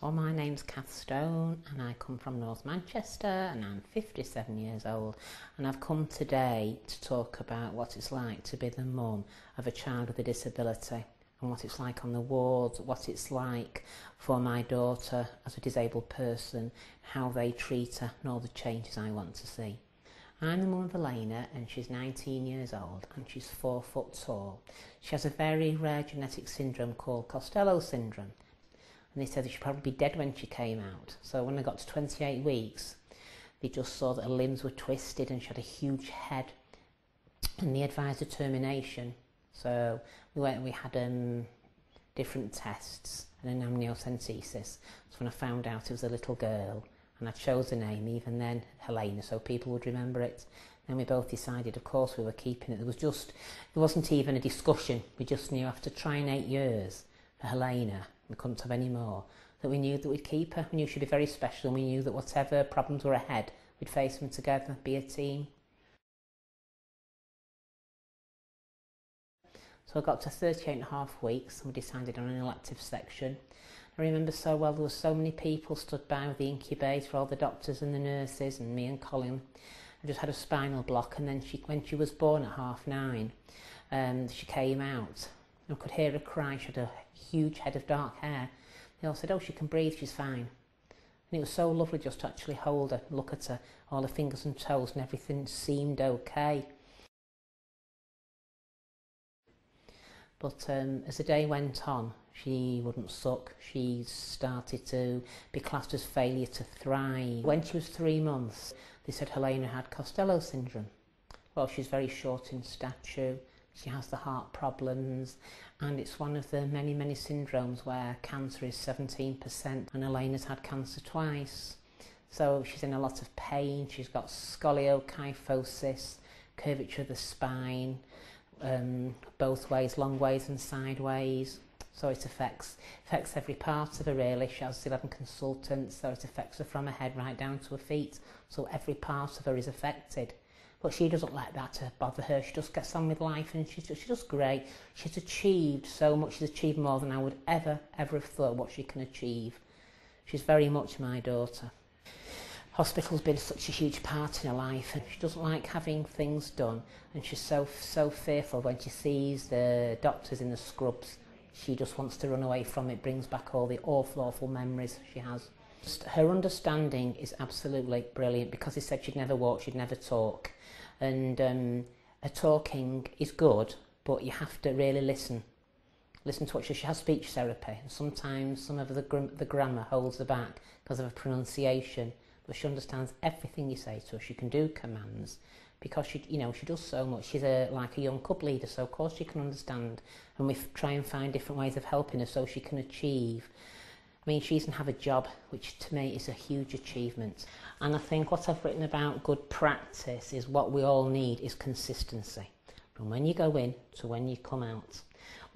Well, my name's Cath Stone and I come from North Manchester and I'm 57 years old, and I've come today to talk about what it's like to be the mum of a child with a disability and what it's like on the wards, what it's like for my daughter as a disabled person, how they treat her and all the changes I want to see. I'm the mum of Helaina and she's 19 years old and she's 4 foot tall. She has a very rare genetic syndrome called Costello syndrome. And they said that she'd probably be dead when she came out. So when I got to 28 weeks, they just saw that her limbs were twisted and she had a huge head. And they advised a termination. So we went and we had different tests and an amniocentesis. So when I found out it was a little girl, and I chose the name even then, Helaina, so people would remember it. Then we both decided, of course, we were keeping it. There wasn't even a discussion. We just knew after trying 8 years for Helaina, we couldn't have any more, that we knew that we'd keep her. We knew she'd be very special, and we knew that whatever problems were ahead, we'd face them together, be a team. So I got to 38.5 weeks and we decided on an elective section. I remember so well, there were so many people stood by with the incubator, all the doctors and the nurses and me and Colin. I just had a spinal block, and then when she was born at 9:30, she came out. I could hear her cry. She had a huge head of dark hair. They all said, oh, she can breathe, she's fine. And it was so lovely just to actually hold her, look at her, all her fingers and toes, and everything seemed okay. But as the day went on, she wouldn't suck. She started to be classed as failure to thrive. When she was 3 months, they said Helaina had Costello syndrome. Well, she's very short in stature. She has the heart problems, and it's one of the many, many syndromes where cancer is 17%, and Helaina's had cancer twice. So she's in a lot of pain. She's got scoliokyphosis, curvature of the spine, both ways, long ways and sideways. So it affects every part of her really. She has 11 consultants, so it affects her from her head right down to her feet. So every part of her is affected. But she doesn't let that to bother her. She just gets on with life, and she's just great. She's achieved so much. She's achieved more than I would ever have thought what she can achieve. She's very much my daughter. Hospital's been such a huge part in her life, and she doesn't like having things done, and she's so fearful when she sees the doctors in the scrubs. She just wants to run away from it. Brings back all the awful memories she has. Her understanding is absolutely brilliant, because they said she'd never walk, she'd never talk, and her talking is good, but you have to really listen to what she has. Speech therapy, and sometimes some of the grammar holds her back because of her pronunciation, but she understands everything you say to her. She can do commands because she does so much. She's like a young cub leader, so of course she can understand, and we try and find different ways of helping her so she can achieve. I mean, she doesn't have a job, which to me is a huge achievement. And I think what I've written about good practice is what we all need is consistency, from when you go in to when you come out.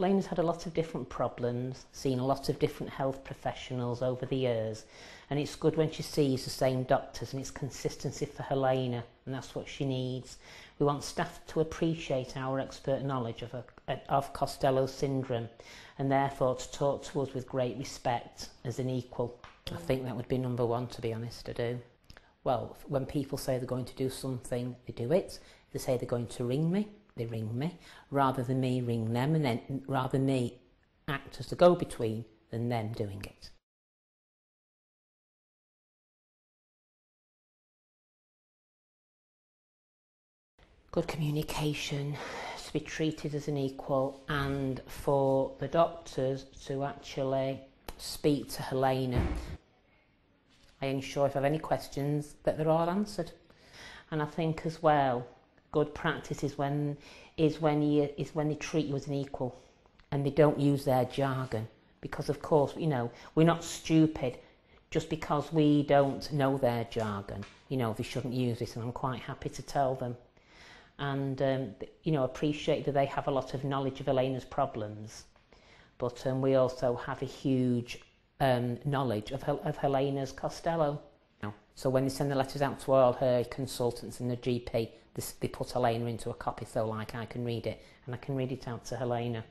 Helaina's had a lot of different problems, seen a lot of different health professionals over the years, and it's good when she sees the same doctors, and it's consistency for Helaina, and that's what she needs. We want staff to appreciate our expert knowledge of Costello syndrome, and therefore to talk to us with great respect as an equal. I think that would be number one, to be honest, I do. Well, when people say they're going to do something, they do it. If they say they're going to ring me, they ring me, rather than me ring them, and then rather me act as the go-between than them doing it. Good communication, to be treated as an equal, and for the doctors to actually speak to Helaina. I ensure if I have any questions that they're all answered. And I think as well, good practice is when they treat you as an equal, and they don't use their jargon, because of course, we're not stupid just because we don't know their jargon. They shouldn't use it, and I'm quite happy to tell them. And appreciate that they have a lot of knowledge of Helaina's problems, but we also have a huge knowledge of Helaina's Costello. So when they send the letters out to all her consultants and the GP, they put Helaina into a copy, so like I can read it, and I can read it out to Helaina.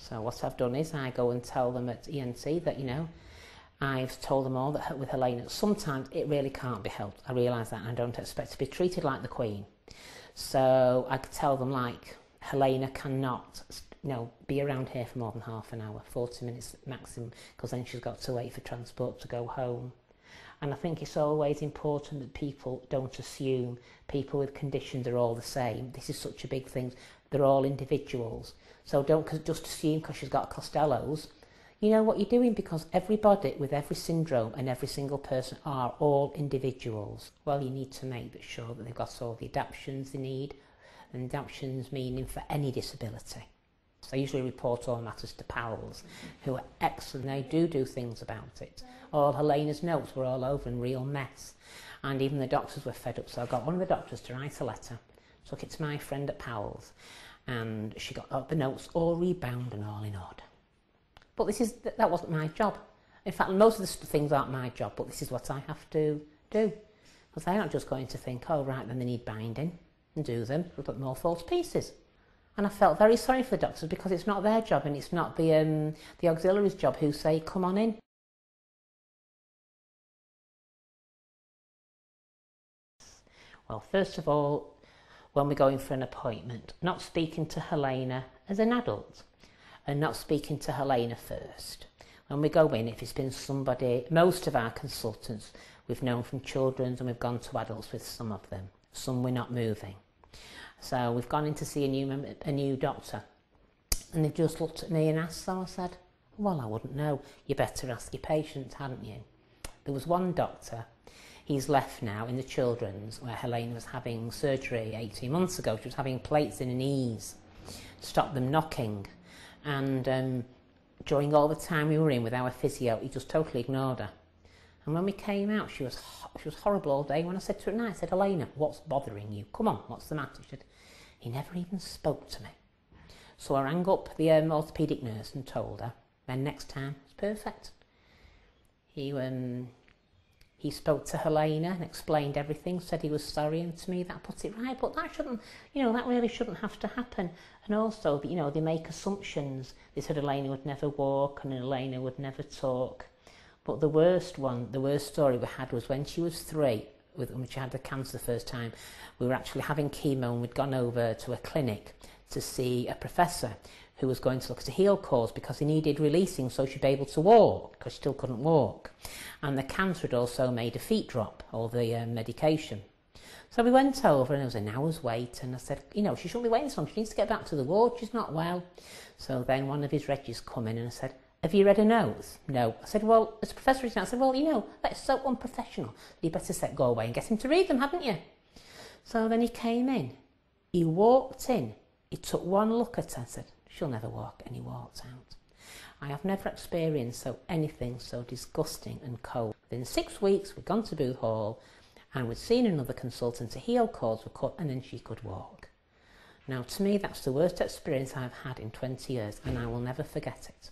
So what I've done is I go and tell them at ENT that, you know, I've told them all that with Helaina, sometimes it really can't be helped. I realise that, and I don't expect to be treated like the Queen. So I could tell them, like, Helaina cannot, you know, be around here for more than half an hour, 40 minutes maximum, because then she's got to wait for transport to go home. And I think it's always important that people don't assume people with conditions are all the same. This is such a big thing. They're all individuals. So don't just assume because she's got Costello's, you know what you're doing, because everybody with every syndrome and every single person are all individuals. Well, you need to make sure that they've got all the adaptations they need, and adaptations meaning for any disability. So I usually report all matters to pals who are excellent. They do things about it. All Helaina's notes were all over in real mess. And even the doctors were fed up. So I got one of the doctors to write a letter, took it to my friend at Powell's, and she got the notes all rebound and all in order. But that wasn't my job. In fact, most of the things aren't my job, but this is what I have to do. Because they're not just going to think, oh, right, then they need binding, and do them, but more false pieces. And I felt very sorry for the doctors, because it's not their job, and it's not the auxiliaries' job who say, come on in. Well, first of all, when we're going for an appointment, not speaking to Helaina as an adult, and not speaking to Helaina first. When we go in, if it's been somebody, most of our consultants we've known from children's, and we've gone to adults with some of them. Some we're not moving. So we've gone in to see a new doctor, and they've just looked at me and asked, so I said, well, I wouldn't know. You better ask your patient, hadn't you? There was one doctor, he's left now in the children's, where Helaina was having surgery 18 months ago. She was having plates in her knees, stop them knocking. And during all the time we were in with our physio, he just totally ignored her. And when we came out, she was horrible all day. When I said to her at night, I said, Helaina, what's bothering you? Come on, what's the matter? She said, he never even spoke to me. So I rang up the orthopaedic nurse and told her, then next time, it's perfect. He spoke to Helaina and explained everything, said he was sorry, and to me that put it right. But that shouldn't, you know, that really shouldn't have to happen. And also, you know, they make assumptions. They said Helaina would never walk and Helaina would never talk. But the worst story we had was when she was 3, when she had the cancer the first time. We were actually having chemo, and we'd gone over to a clinic to see a professor who was going to look at a heel cause because he needed releasing so she'd be able to walk, because she still couldn't walk. And the cancer had also made her feet drop, all the medication. So we went over, and there was an hour's wait, and I said, you know, she shouldn't be waiting so long, she needs to get back to the ward, she's not well. So then one of his regis come in and I said, have you read her notes? No. I said, well, as a professor, I said, well, you know, that's so unprofessional. You better go away and get him to read them, haven't you? So then he came in, he walked in, he took one look at her and said, she'll never walk, and he walked out. I have never experienced anything so disgusting and cold. Within 6 weeks, we'd gone to Booth Hall, and we'd seen another consultant, a heel cords were cut, and then she could walk. Now, to me, that's the worst experience I've had in 20 years, and I will never forget it.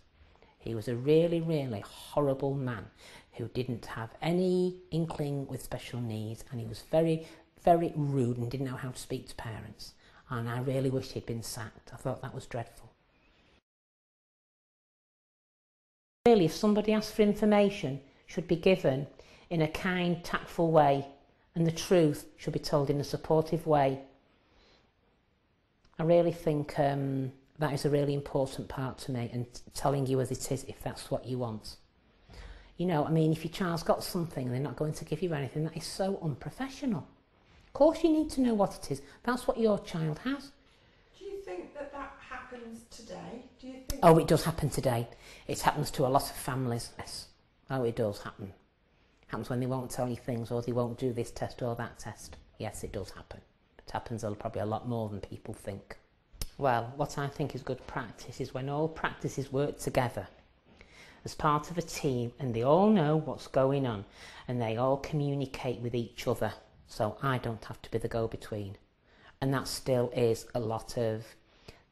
He was a really, really horrible man who didn't have any inkling with special needs, and he was very, very rude and didn't know how to speak to parents. And I really wished he'd been sacked. I thought that was dreadful. Really, if somebody asks for information, should be given in a kind, tactful way, and the truth should be told in a supportive way. I really think that is a really important part to me, and telling you as it is if that's what you want. You know, I mean, if your child's got something and they're not going to give you anything, that is so unprofessional. Of course you need to know what it is. That's what your child has. Do you think that happens today? Do you think? Oh, it does happen today. It happens to a lot of families. Yes. Oh, it does happen. It happens when they won't tell you things, or they won't do this test or that test. Yes, it does happen. It happens probably a lot more than people think. Well, what I think is good practice is when all practices work together as part of a team, and they all know what's going on, and they all communicate with each other. So I don't have to be the go-between. And that still is a lot of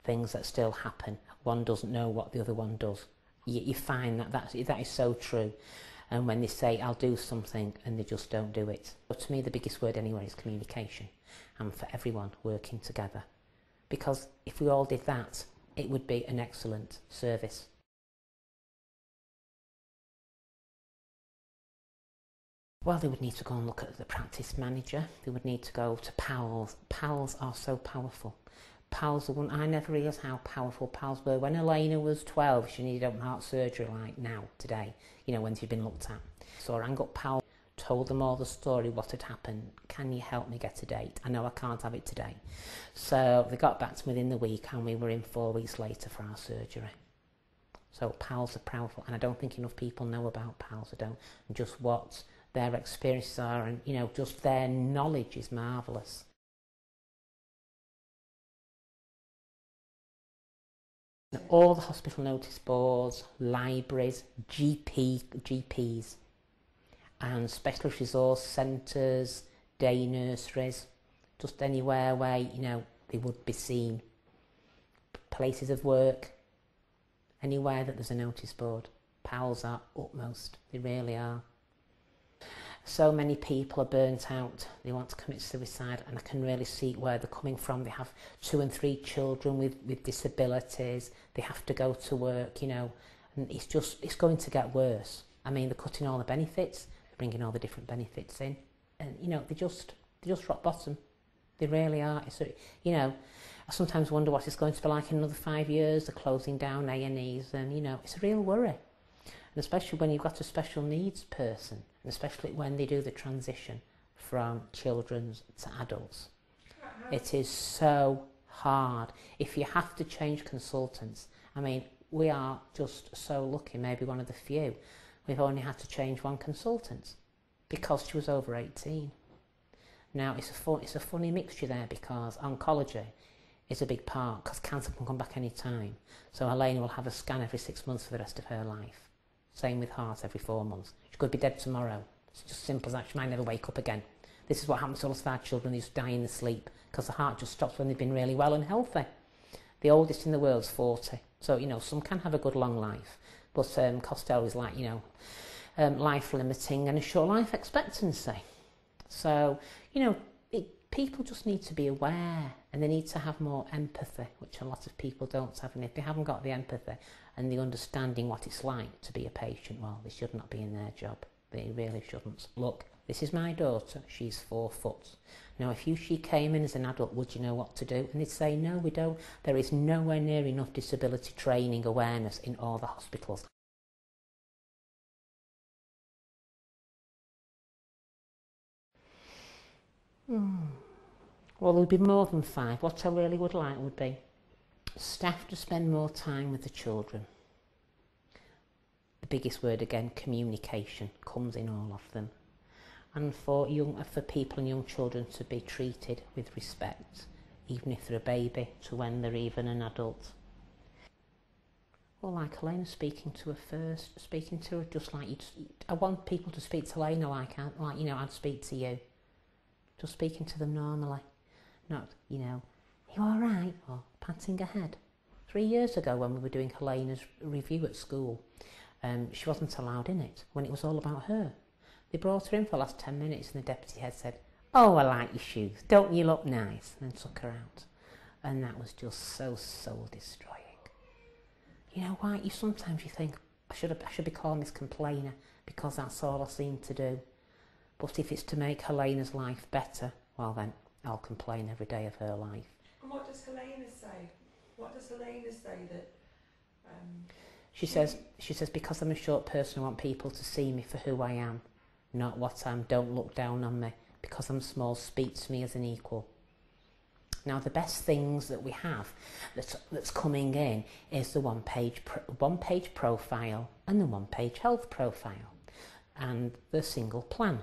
things that still happen. One doesn't know what the other one does. You find that is so true. And when they say, I'll do something, and they just don't do it. But to me, the biggest word anyway is communication, and for everyone working together. Because if we all did that, it would be an excellent service. Well, they would need to go and look at the practice manager. They would need to go to PALS. PALS are so powerful. PALS are one, I never realised how powerful PALS were. When Helaina was 12, she needed open heart surgery like now, today, you know, when she'd been looked at. So I rang up PALS, told them all the story, what had happened. Can you help me get a date? I know I can't have it today. So they got back to me within the week and we were in 4 weeks later for our surgery. So PALS are powerful, and I don't think enough people know about PALS. I don't, and just what their experiences are, and you know, just their knowledge is marvellous. All the hospital notice boards, libraries, GPs and specialist resource centres, day nurseries, just anywhere where, you know, they would be seen. Places of work, anywhere that there's a notice board. PALS are utmost, they really are. So many people are burnt out, they want to commit suicide, and I can really see where they're coming from. They have 2 and 3 children with disabilities, they have to go to work, you know, and it's going to get worse. I mean, they're cutting all the benefits, they're bringing all the different benefits in, and you know, they just rock bottom. They really are. It's, you know, I sometimes wonder what it's going to be like in another 5 years. They're closing down A&Es, and you know, it's a real worry. And especially when you've got a special needs person, and especially when they do the transition from children to adults. It is so hard. If you have to change consultants, I mean, we are just so lucky, maybe one of the few. We've only had to change 1 consultant because she was over 18. Now, it's a funny mixture there, because oncology is a big part, because cancer can come back any time. So Helaina will have a scan every 6 months for the rest of her life. Same with heart, every 4 months. She could be dead tomorrow. It's just simple as that. She might never wake up again. This is what happens to all of our children. They just die in their sleep because the heart just stops when they've been really well and healthy. The oldest in the world's 40. So, you know, some can have a good long life. But Costello is like, you know, life limiting and a short life expectancy. So, you know, people just need to be aware, and they need to have more empathy, which a lot of people don't have. And if they haven't got the empathy and the understanding what it's like to be a patient, well, they should not be in their job. They really shouldn't. Look, this is my daughter, she's 4 foot. Now, if she came in as an adult, would you know what to do? And they'd say, no, we don't. There is nowhere near enough disability training awareness in all the hospitals. Well, there'll be more than 5. What I really would like would be staff to spend more time with the children. The biggest word again, communication, comes in all of them. And for people and young children to be treated with respect, even if they're a baby, to when they're even an adult. Well, like Helaina, speaking to her first, speaking to her just like I want people to speak to Helaina like you know, I'd speak to you. Just speaking to them normally. Not, you know, are you all right? Or patting her head. 3 years ago when we were doing Helaina's review at school, she wasn't allowed in it when it was all about her. They brought her in for the last 10 minutes and the deputy head said, oh, I like your shoes, don't you look nice? And then took her out. And that was just so soul destroying. You know why? Sometimes you think, I should be calling this complainer because that's all I seem to do. But if it's to make Helaina's life better, well then, I'll complain every day of her life. And what does Helaina say? What does Helaina say that... She says, because I'm a short person, I want people to see me for who I am, not what I am. Don't look down on me. Because I'm small, speak to me as an equal. Now, the best things that we have that's coming in is the one-page profile and the one-page health profile and the single plan,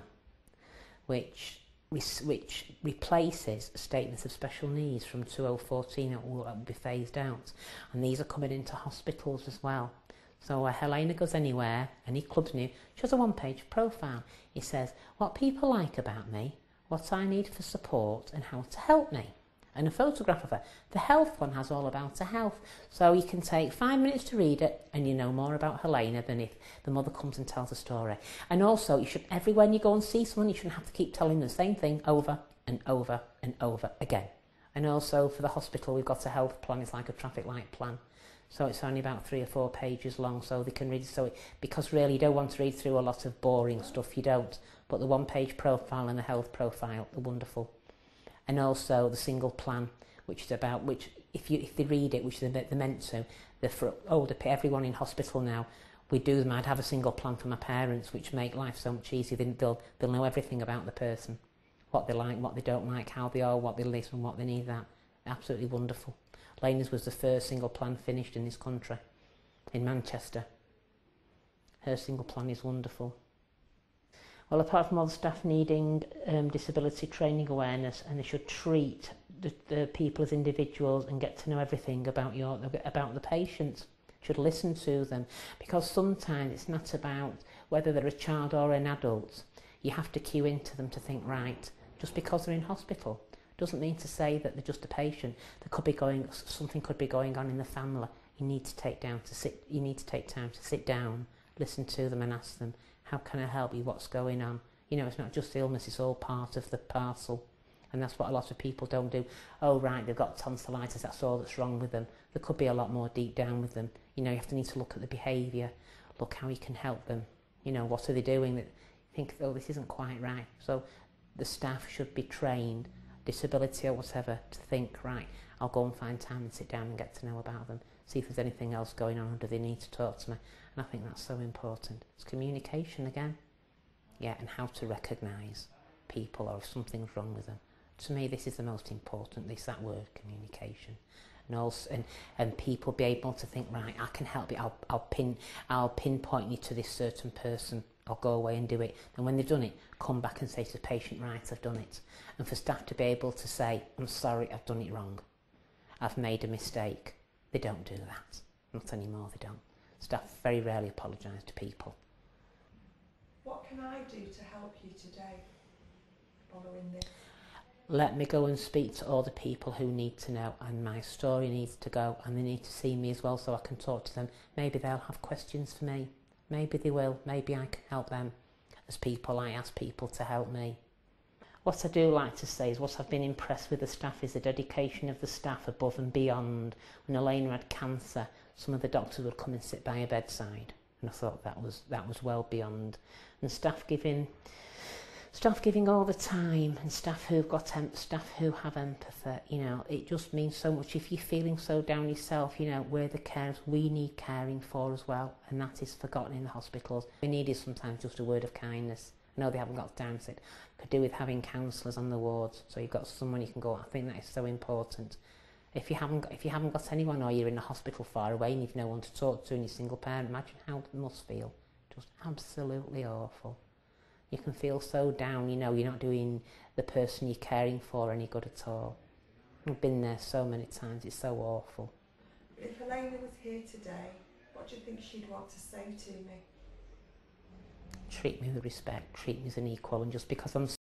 which replaces statements of special needs from 2014 that will be phased out. And these are coming into hospitals as well. So where Helaina goes anywhere, any club's new, she has a one-page profile. It says what people like about me, what I need for support and how to help me. And a photograph of her. The health one has all about her health. So you can take 5 minutes to read it and you know more about Helaina than if the mother comes and tells a story. And also, when you go and see someone, you shouldn't have to keep telling them the same thing over and over and over again. And also for the hospital, we've got a health plan. It's like a traffic light plan. So it's only about 3 or 4 pages long, so they can read. Because really you don't want to read through a lot of boring stuff, you don't. But the 1-page profile and the health profile are wonderful. And also the single plan, which is about if they read it, which they're meant to, they're for everyone in hospital now. We do them. I'd have a single plan for my parents, which make life so much easier. They'll know everything about the person, what they like, what they don't like, how they are, what they listen, what they need. That absolutely wonderful. Helaina's was the first single plan finished in this country, in Manchester. Her single plan is wonderful. Well, apart from all the staff needing disability training awareness, and they should treat the people as individuals and get to know everything about the patients. Should listen to them, because sometimes it's not about whether they're a child or an adult. You have to cue into them to think, right, just because they're in hospital doesn't mean to say that they're just a patient. Something could be going on in the family. You need to take time to sit down, listen to them and ask them, how can I help you? What's going on? You know, it's not just illness, it's all part of the parcel. And that's what a lot of people don't do. Oh, right, they've got tonsillitis, that's all that's wrong with them. There could be a lot more deep down with them. You know, you have to need to look at the behaviour, look how you can help them. You know, what are they doing that you think, oh, this isn't quite right. So the staff should be trained, disability or whatever, to think, right, I'll go and find time and sit down and get to know about them, see if there's anything else going on, or do they need to talk to me. And I think that's so important. It's communication again. Yeah, and how to recognise people or if something's wrong with them. To me, this is the most important, that word, communication. And also, and people be able to think, right, I can help you, I'll pinpoint you to this certain person, or go away and do it. And when they've done it, come back and say to the patient, right, I've done it. And for staff to be able to say, I'm sorry, I've done it wrong. I've made a mistake. They don't do that. Not anymore, they don't. Staff very rarely apologise to people. What can I do to help you today following this? Let me go and speak to all the people who need to know, and my story needs to go, and they need to see me as well so I can talk to them. Maybe they'll have questions for me. Maybe they will. Maybe I can help them. As people, I ask people to help me. What I do like to say is what I've been impressed with the staff is the dedication of the staff above and beyond. When Helaina had cancer, some of the doctors would come and sit by her bedside, and I thought that was well beyond. And staff giving all the time, and staff who have empathy, you know, it just means so much. If you're feeling so down yourself, you know, we're the carers, we need caring for as well, and that is forgotten in the hospitals. We need is sometimes just a word of kindness. I know they haven't got time to it. Could do with having counsellors on the wards, so you've got someone you can go. I think that is so important. If you haven't got anyone, or you're in a hospital far away and you've no one to talk to and you're single parent, imagine how it must feel. Just absolutely awful. You can feel so down, you know, you're not doing the person you're caring for any good at all. I've been there so many times, it's so awful. If Helaina was here today, what do you think she'd want to say to me? Treat me with respect, treat me as an equal, and just because I'm